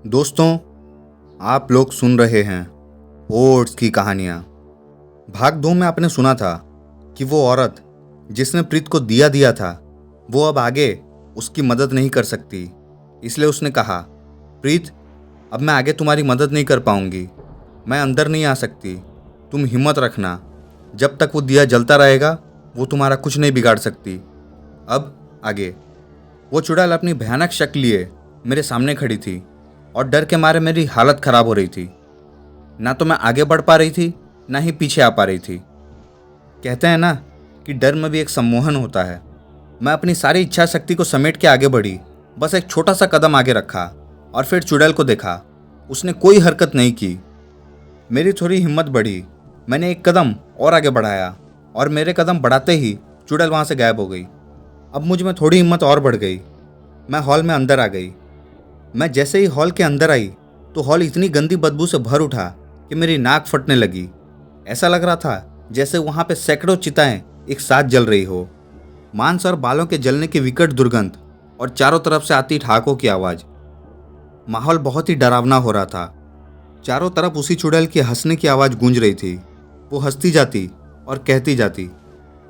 दोस्तों, आप लोग सुन रहे हैं ओट्स की कहानियाँ। भाग 2 में आपने सुना था कि वो औरत जिसने प्रीत को दिया दिया था वो अब आगे उसकी मदद नहीं कर सकती। इसलिए उसने कहा, प्रीत, अब मैं आगे तुम्हारी मदद नहीं कर पाऊंगी, मैं अंदर नहीं आ सकती। तुम हिम्मत रखना, जब तक वो दिया जलता रहेगा वो तुम्हारा कुछ नहीं बिगाड़ सकती। अब आगे। वो चुड़ैल अपनी भयानक शक्ल लिए मेरे सामने खड़ी थी और डर के मारे मेरी हालत खराब हो रही थी। ना तो मैं आगे बढ़ पा रही थी, ना ही पीछे आ पा रही थी। कहते हैं ना कि डर में भी एक सम्मोहन होता है। मैं अपनी सारी इच्छा शक्ति को समेट के आगे बढ़ी, बस एक छोटा सा कदम आगे रखा और फिर चुड़ैल को देखा। उसने कोई हरकत नहीं की। मेरी थोड़ी हिम्मत बढ़ी। मैंने एक कदम और आगे बढ़ाया और मेरे कदम बढ़ाते ही चुड़ैल वहाँ से गायब हो गई। अब मुझ में थोड़ी हिम्मत और बढ़ गई। मैं हॉल में अंदर आ गई। मैं जैसे ही हॉल के अंदर आई तो हॉल इतनी गंदी बदबू से भर उठा कि मेरी नाक फटने लगी। ऐसा लग रहा था जैसे वहाँ पे सैकड़ों चिताएं एक साथ जल रही हो। मांस और बालों के जलने की विकट दुर्गंध और चारों तरफ से आती ठहाकों की आवाज़। माहौल बहुत ही डरावना हो रहा था। चारों तरफ उसी चुड़ैल की हंसने की आवाज़ गूंज रही थी। वो हंसती जाती और कहती जाती,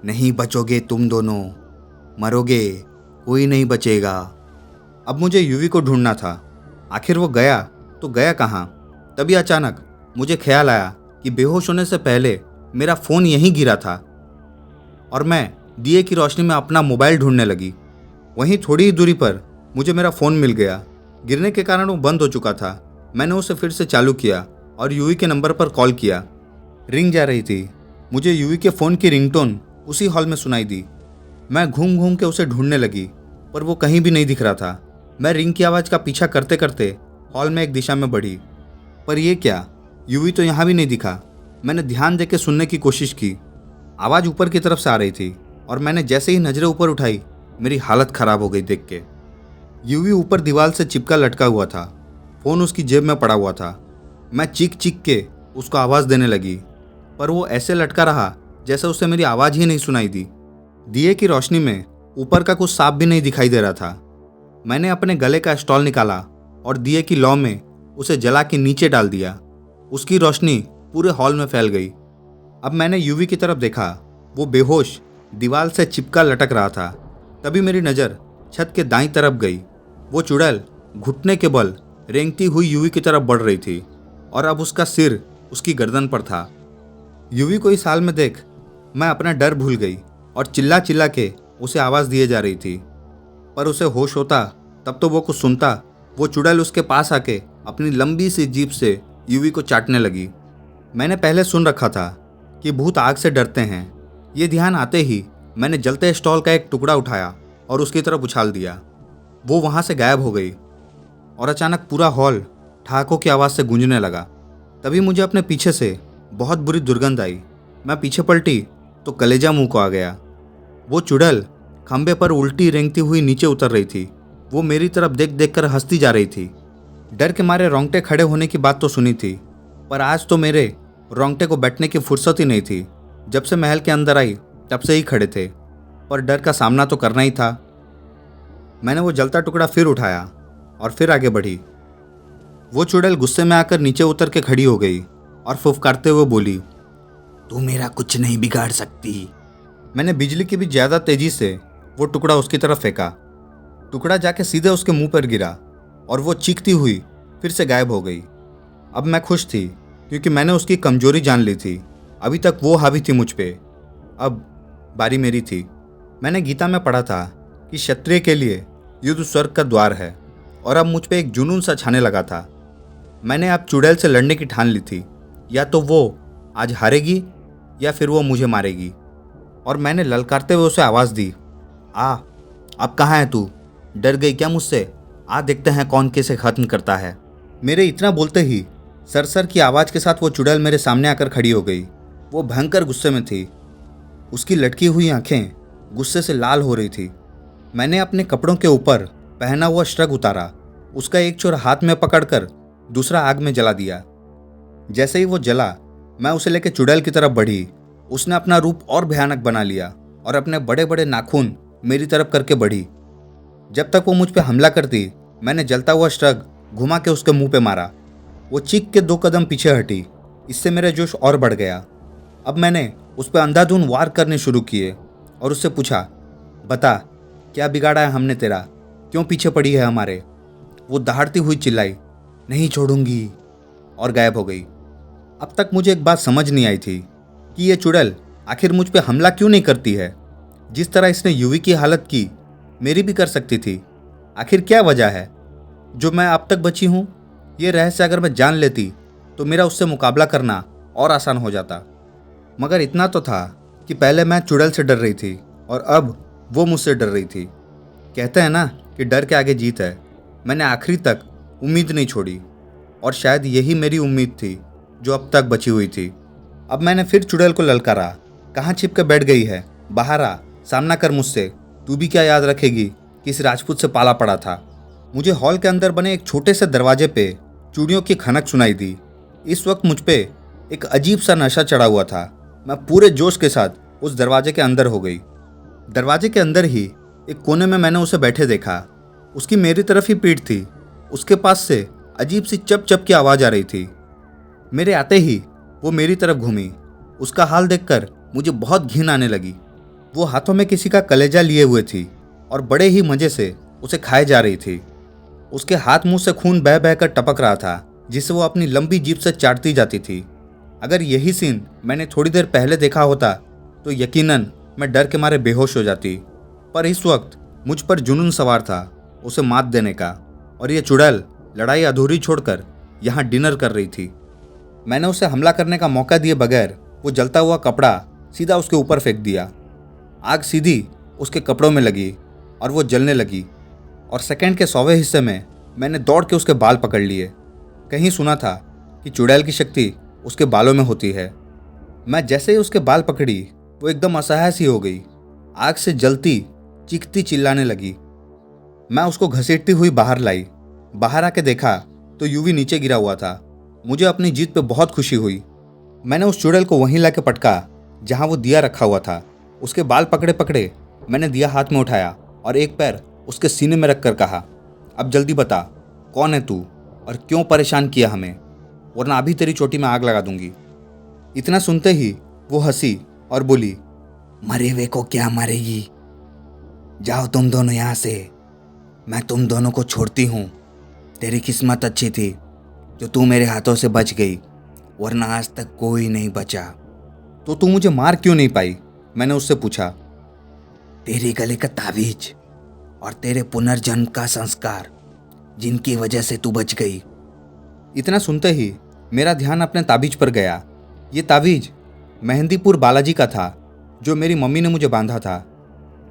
नहीं बचोगे तुम दोनों, मरोगे, कोई नहीं बचेगा। अब मुझे यूवी को ढूंढना था। आखिर वो गया तो गया कहाँ? तभी अचानक मुझे ख्याल आया कि बेहोश होने से पहले मेरा फ़ोन यहीं गिरा था और मैं दिए की रोशनी में अपना मोबाइल ढूंढने लगी। वहीं थोड़ी ही दूरी पर मुझे मेरा फ़ोन मिल गया। गिरने के कारण वो बंद हो चुका था। मैंने उसे फिर से चालू किया और यूवी के नंबर पर कॉल किया। रिंग जा रही थी। मुझे यूवी के फ़ोन की रिंगटोन उसी हॉल में सुनाई दी। मैं घूम घूम के उसे ढूंढने लगी, पर वो कहीं भी नहीं दिख रहा था। मैं रिंग की आवाज़ का पीछा करते करते हॉल में एक दिशा में बढ़ी, पर यह क्या, यूवी तो यहाँ भी नहीं दिखा। मैंने ध्यान देके सुनने की कोशिश की। आवाज़ ऊपर की तरफ से आ रही थी और मैंने जैसे ही नज़रें ऊपर उठाई मेरी हालत ख़राब हो गई देख के। यूवी ऊपर दीवार से चिपका लटका हुआ था। फ़ोन उसकी जेब में पड़ा हुआ था। मैं चीख चीख के उसको आवाज़ देने लगी, पर वो ऐसे लटका रहा जैसे उसे मेरी आवाज़ ही नहीं सुनाई दी। दिए की रोशनी में ऊपर का कुछ साफ भी नहीं दिखाई दे रहा था। मैंने अपने गले का स्टॉल निकाला और दिए की लौ में उसे जला के नीचे डाल दिया। उसकी रोशनी पूरे हॉल में फैल गई। अब मैंने यूवी की तरफ देखा। वो बेहोश दीवार से चिपका लटक रहा था। तभी मेरी नज़र छत के दाईं तरफ गई। वो चुड़ैल घुटने के बल रेंगती हुई यूवी की तरफ बढ़ रही थी और अब उसका सिर उसकी गर्दन पर था। यूवी को इस हाल में देख मैं अपना डर भूल गई और चिल्ला चिल्ला के उसे आवाज़ दिए जा रही थी। पर उसे होश होता तब तो वो कुछ सुनता। वो चुड़ैल उसके पास आके अपनी लंबी सी जीभ से यूवी को चाटने लगी। मैंने पहले सुन रखा था कि भूत आग से डरते हैं। ये ध्यान आते ही मैंने जलते स्टॉल का एक टुकड़ा उठाया और उसकी तरफ उछाल दिया। वो वहाँ से गायब हो गई और अचानक पूरा हॉल ठहाकों की आवाज़ से गूंजने लगा। तभी मुझे अपने पीछे से बहुत बुरी दुर्गंध आई। मैं पीछे पलटी तो कलेजा मुंह को आ गया। वो चुड़ैल खंबे पर उल्टी रेंगती हुई नीचे उतर रही थी। वो मेरी तरफ देख देख कर हंसती जा रही थी। डर के मारे रोंगटे खड़े होने की बात तो सुनी थी, पर आज तो मेरे रोंगटे को बैठने की फुर्सत ही नहीं थी। जब से महल के अंदर आई तब से ही खड़े थे, पर डर का सामना तो करना ही था। मैंने वो जलता टुकड़ा फिर उठाया और फिर आगे बढ़ी। वो चुड़ैल गुस्से में आकर नीचे उतर के खड़ी हो गई और फुफकारते हुए बोली, तू मेरा कुछ नहीं बिगाड़ सकती। मैंने बिजली की भी ज़्यादा तेजी से वो टुकड़ा उसकी तरफ फेंका। टुकड़ा जाके सीधे उसके मुंह पर गिरा और वो चीखती हुई फिर से गायब हो गई। अब मैं खुश थी क्योंकि मैंने उसकी कमजोरी जान ली थी। अभी तक वो हावी थी मुझ पे, अब बारी मेरी थी। मैंने गीता में पढ़ा था कि क्षत्रिय के लिए युद्ध स्वर्ग का द्वार है, और अब मुझ पे एक जुनून सा छाने लगा था। मैंने अब चुड़ैल से लड़ने की ठान ली थी। या तो वो आज हारेगी या फिर वो मुझे मारेगी। और मैंने ललकारते हुए उसे आवाज़ दी, आ, अब कहाँ है तू? डर गई क्या मुझसे? आ देखते हैं कौन कैसे खत्म करता है। मेरे इतना बोलते ही सरसर की आवाज़ के साथ वो चुड़ैल मेरे सामने आकर खड़ी हो गई। वो भयंकर गुस्से में थी। उसकी लटकी हुई आंखें गुस्से से लाल हो रही थी। मैंने अपने कपड़ों के ऊपर पहना हुआ श्रग उतारा। उसका एक छोर हाथ में पकड़कर दूसरा आग में जला दिया। जैसे ही वो जला मैं उसे लेकर चुड़ैल की तरफ बढ़ी। उसने अपना रूप और भयानक बना लिया और अपने बड़े बड़े नाखून मेरी तरफ करके बढ़ी। जब तक वो मुझ पर हमला करती मैंने जलता हुआ श्रग घुमा के उसके मुंह पे मारा। वो चीख के 2 कदम पीछे हटी। इससे मेरा जोश और बढ़ गया। अब मैंने उस पर अंधाधुंध वार करने शुरू किए और उससे पूछा, बता क्या बिगाड़ा है हमने तेरा, क्यों पीछे पड़ी है हमारे। वो दहाड़ती हुई चिल्लाई, नहीं छोड़ूंगी, और गायब हो गई। अब तक मुझे एक बात समझ नहीं आई थी कि ये चुड़ैल आखिर मुझ पे हमला क्यों नहीं करती है। जिस तरह इसने यूवी की हालत की, मेरी भी कर सकती थी। आखिर क्या वजह है जो मैं अब तक बची हूँ। ये रहस्य अगर मैं जान लेती तो मेरा उससे मुकाबला करना और आसान हो जाता। मगर इतना तो था कि पहले मैं चुड़ैल से डर रही थी और अब वो मुझसे डर रही थी। कहते हैं ना कि डर के आगे जीत है। मैंने आखिरी तक उम्मीद नहीं छोड़ी और शायद यही मेरी उम्मीद थी जो अब तक बची हुई थी। अब मैंने फिर चुड़ैल को ललकारा, कहाँ छिप कर बैठ गई है, बाहर आ, सामना कर मुझसे। तू भी क्या याद रखेगी कि इस राजपूत से पाला पड़ा था। मुझे हॉल के अंदर बने एक छोटे से दरवाजे पे चूड़ियों की खनक सुनाई दी। इस वक्त मुझ पे एक अजीब सा नशा चढ़ा हुआ था। मैं पूरे जोश के साथ उस दरवाजे के अंदर हो गई। दरवाजे के अंदर ही एक कोने में मैंने उसे बैठे देखा। उसकी मेरी तरफ ही पीठ थी। उसके पास से अजीब सी चप चप की आवाज़ आ रही थी। मेरे आते ही वो मेरी तरफ घूमी। उसका हाल देखकर मुझे बहुत घिन आने लगी। वो हाथों में किसी का कलेजा लिए हुए थी और बड़े ही मज़े से उसे खाए जा रही थी। उसके हाथ मुंह से खून बह बह कर टपक रहा था, जिसे वो अपनी लंबी जीभ से चाटती जाती थी। अगर यही सीन मैंने थोड़ी देर पहले देखा होता तो यकीनन मैं डर के मारे बेहोश हो जाती। पर इस वक्त मुझ पर जुनून सवार था उसे मात देने का, और ये चुड़ैल लड़ाई अधूरी छोड़कर यहाँ डिनर कर रही थी। मैंने उसे हमला करने का मौका दिए बगैर वो जलता हुआ कपड़ा सीधा उसके ऊपर फेंक दिया। आग सीधी उसके कपड़ों में लगी और वो जलने लगी, और सेकंड के 100वें हिस्से में मैंने दौड़ के उसके बाल पकड़ लिए। कहीं सुना था कि चुड़ैल की शक्ति उसके बालों में होती है। मैं जैसे ही उसके बाल पकड़ी वो एकदम असहाय सी हो गई। आग से जलती चीखती चिल्लाने लगी। मैं उसको घसीटती हुई बाहर लाई। बाहर आके देखा तो यूवी नीचे गिरा हुआ था। मुझे अपनी जीत पे बहुत खुशी हुई। मैंने उस चुड़ैल को वहीं लाके पटका जहाँ वो दिया रखा हुआ था। उसके बाल पकड़े पकड़े मैंने दिया हाथ में उठाया और एक पैर उसके सीने में रखकर कहा, अब जल्दी बता कौन है तू और क्यों परेशान किया हमें, वरना अभी तेरी चोटी में आग लगा दूंगी। इतना सुनते ही वो हंसी और बोली, मरे हुए को क्या मारेगी, जाओ तुम दोनों यहाँ से, मैं तुम दोनों को छोड़ती हूँ। तेरी किस्मत अच्छी थी जो तू मेरे हाथों से बच गई, वरना आज तक कोई नहीं बचा। तो तू मुझे मार क्यों नहीं पाई, मैंने उससे पूछा। तेरे गले का तावीज और तेरे पुनर्जन्म का संस्कार, जिनकी वजह से तू बच गई। इतना सुनते ही मेरा ध्यान अपने ताबीज पर गया। ये ताबीज मेहंदीपुर बालाजी का था जो मेरी मम्मी ने मुझे बांधा था।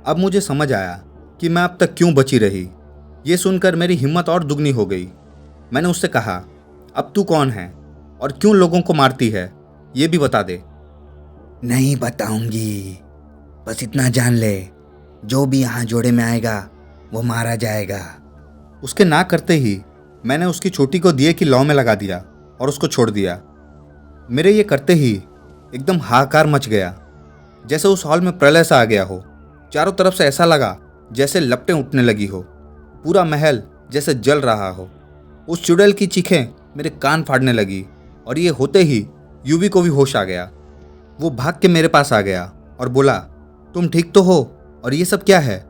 अब मुझे समझ आया कि मैं अब तक क्यों बची रही। ये सुनकर मेरी हिम्मत और दुगनी हो गई। मैंने उससे कहा, अब तू कौन है और क्यों लोगों को मारती है, ये भी बता दे। नहीं बताऊंगी, बस इतना जान ले, जो भी यहाँ जोड़े में आएगा वो मारा जाएगा। उसके ना करते ही मैंने उसकी छोटी को दिए की लौ में लगा दिया और उसको छोड़ दिया। मेरे ये करते ही एकदम हाहाकार मच गया, जैसे उस हॉल में प्रलय सा आ गया हो। चारों तरफ से ऐसा लगा जैसे लपटें उठने लगी हो, पूरा महल जैसे जल रहा हो। उस चुड़ैल की चीखें मेरे कान फाड़ने लगी और ये होते ही यूवी को भी होश आ गया। वो भाग के मेरे पास आ गया और बोला, तुम ठीक तो हो, और ये सब क्या है।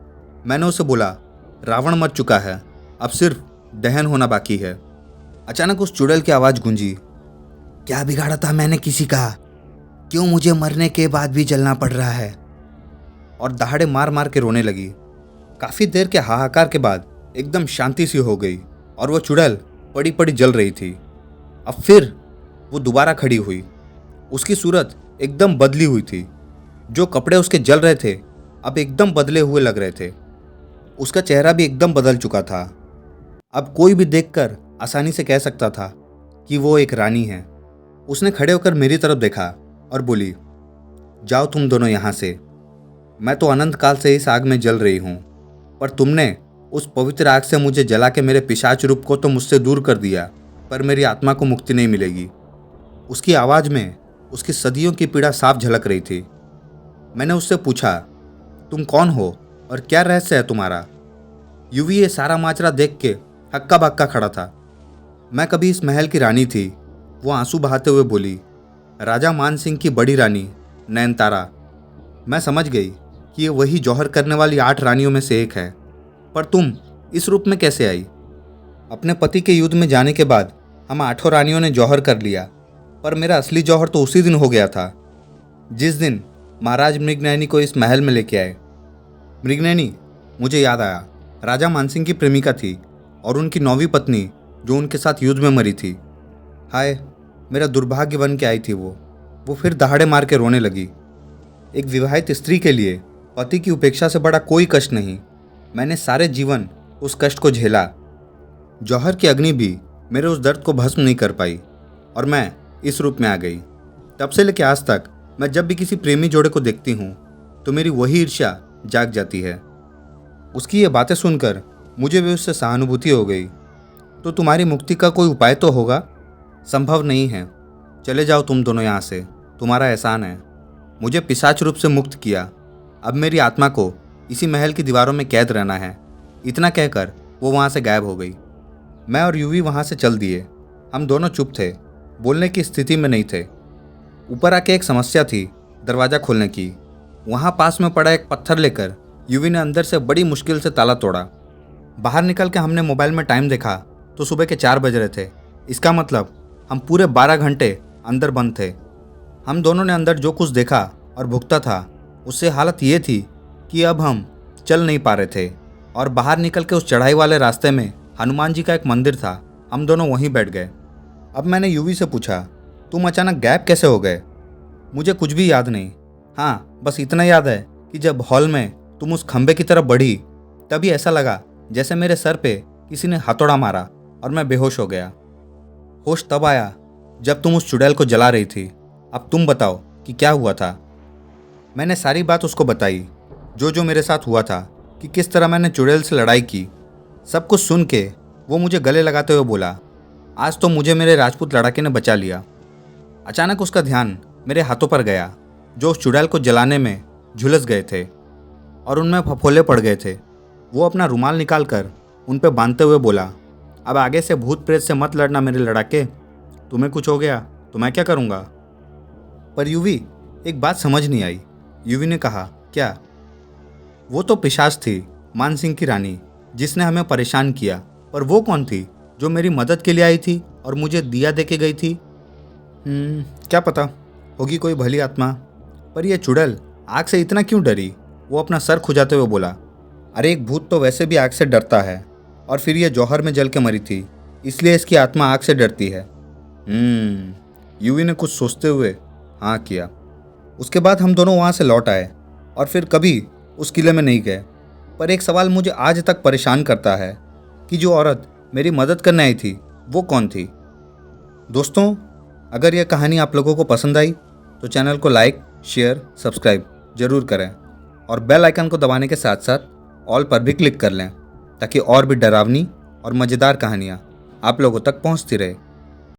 मैंने उसे बोला, रावण मर चुका है, अब सिर्फ दहन होना बाकी है। अचानक उस चुड़ैल की आवाज़ गूंजी, क्या बिगाड़ा था मैंने किसी का, क्यों मुझे मरने के बाद भी जलना पड़ रहा है, और दहाड़े मार मार के रोने लगी। काफ़ी देर के हाहाकार के बाद एकदम शांति सी हो गई और वो चुड़ैल पड़ी पड़ी जल रही थी। अब फिर वो दोबारा खड़ी हुई। उसकी सूरत एकदम बदली हुई थी। जो कपड़े उसके जल रहे थे अब एकदम बदले हुए लग रहे थे। उसका चेहरा भी एकदम बदल चुका था। अब कोई भी देखकर आसानी से कह सकता था कि वो एक रानी है। उसने खड़े होकर मेरी तरफ देखा और बोली, जाओ तुम दोनों यहाँ से। मैं तो अनंत काल से इस आग में जल रही हूँ, पर तुमने उस पवित्र आग से मुझे जला के मेरे पिशाच रूप को तो मुझसे दूर कर दिया, पर मेरी आत्मा को मुक्ति नहीं मिलेगी। उसकी आवाज़ में उसकी सदियों की पीड़ा साफ झलक रही थी। मैंने उससे पूछा, तुम कौन हो और क्या रहस्य है तुम्हारा। यूवी ये सारा माजरा देख के हक्का बक्का खड़ा था। मैं कभी इस महल की रानी थी, वो आंसू बहाते हुए बोली। राजा मान सिंह की बड़ी रानी नयनतारा। मैं समझ गई कि ये वही जौहर करने वाली 8 रानियों में से एक है। पर तुम इस रूप में कैसे आई? अपने पति के युद्ध में जाने के बाद हम 8 रानियों ने जौहर कर लिया, पर मेरा असली जौहर तो उसी दिन हो गया था जिस दिन महाराज मृगनयनी को इस महल में लेके आए। मृगनयनी, मुझे याद आया, राजा मानसिंह की प्रेमिका थी और उनकी 9वीं पत्नी जो उनके साथ युद्ध में मरी थी। हाय, मेरा दुर्भाग्य बन के आई थी वो फिर दहाड़े मार के रोने लगी। एक विवाहित स्त्री के लिए पति की उपेक्षा से बड़ा कोई कष्ट नहीं। मैंने सारे जीवन उस कष्ट को झेला। जौहर की अग्नि भी मेरे उस दर्द को भस्म नहीं कर पाई और मैं इस रूप में आ गई। तब से लेकर आज तक मैं जब भी किसी प्रेमी जोड़े को देखती हूँ तो मेरी वही ईर्ष्या जाग जाती है। उसकी ये बातें सुनकर मुझे भी उससे सहानुभूति हो गई। तो तुम्हारी मुक्ति का कोई उपाय तो होगा? संभव नहीं है। चले जाओ तुम दोनों यहाँ से, तुम्हारा एहसान है। मुझे पिशाच रूप से मुक्त किया, अब मेरी आत्मा को इसी महल की दीवारों में कैद रहना है। इतना कहकर वो वहाँ से गायब हो गई। मैं और यूवी वहाँ से चल दिए। हम दोनों चुप थे, बोलने की स्थिति में नहीं थे। ऊपर आके एक समस्या थी दरवाज़ा खोलने की। वहाँ पास में पड़ा एक पत्थर लेकर यूवी ने अंदर से बड़ी मुश्किल से ताला तोड़ा। बाहर निकल के हमने मोबाइल में टाइम देखा तो सुबह के 4 बज रहे थे। इसका मतलब हम पूरे 12 घंटे अंदर बंद थे। हम दोनों ने अंदर जो कुछ देखा और भुगता था उससे हालत ये थी कि अब हम चल नहीं पा रहे थे। और बाहर निकल के उस चढ़ाई वाले रास्ते में हनुमान जी का एक मंदिर था। हम दोनों वहीं बैठ गए। अब मैंने यूवी से पूछा, तुम अचानक गायब कैसे हो गए? मुझे कुछ भी याद नहीं। हाँ, बस इतना याद है कि जब हॉल में तुम उस खंबे की तरफ बढ़ी तभी ऐसा लगा जैसे मेरे सर पे किसी ने हथौड़ा मारा और मैं बेहोश हो गया। होश तब आया जब तुम उस चुड़ैल को जला रही थी। अब तुम बताओ कि क्या हुआ था? मैंने सारी बात उसको बताई, जो मेरे साथ हुआ था, कि किस तरह मैंने चुड़ैल से लड़ाई की। सब कुछ सुन के वो मुझे गले लगाते हुए बोला, आज तो मुझे मेरे राजपूत लड़ाके ने बचा लिया। अचानक उसका ध्यान मेरे हाथों पर गया जो उस चुड़ैल को जलाने में झुलस गए थे और उनमें फफोले पड़ गए थे। वो अपना रुमाल निकाल कर उन पर बांधते हुए बोला, अब आगे से भूत प्रेत से मत लड़ना मेरे लड़ाके, तुम्हें कुछ हो गया तो मैं क्या करूँगा? पर यूवी, एक बात समझ नहीं आई। यूवी ने कहा, क्या? वो तो पिशाच थी, मान सिंह की रानी, जिसने हमें परेशान किया। पर वो कौन थी जो मेरी मदद के लिए आई थी और मुझे दिया दे के गई थी? क्या पता, होगी कोई भली आत्मा। पर यह चुड़ैल आग से इतना क्यों डरी? वो अपना सर खुजाते हुए बोला, अरे एक भूत तो वैसे भी आग से डरता है, और फिर यह जौहर में जल के मरी थी, इसलिए इसकी आत्मा आग से डरती है। यूवी ने कुछ सोचते हुए हाँ किया। उसके बाद हम दोनों वहाँ से लौट आए और फिर कभी उस किले में नहीं गए। पर एक सवाल मुझे आज तक परेशान करता है कि जो औरत मेरी मदद करने आई थी वो कौन थी? दोस्तों, अगर यह कहानी आप लोगों को पसंद आई तो चैनल को लाइक, शेयर, सब्सक्राइब जरूर करें और बेल आइकन को दबाने के साथ साथ ऑल पर भी क्लिक कर लें ताकि और भी डरावनी और मज़ेदार कहानियाँ आप लोगों तक पहुँचती रहे।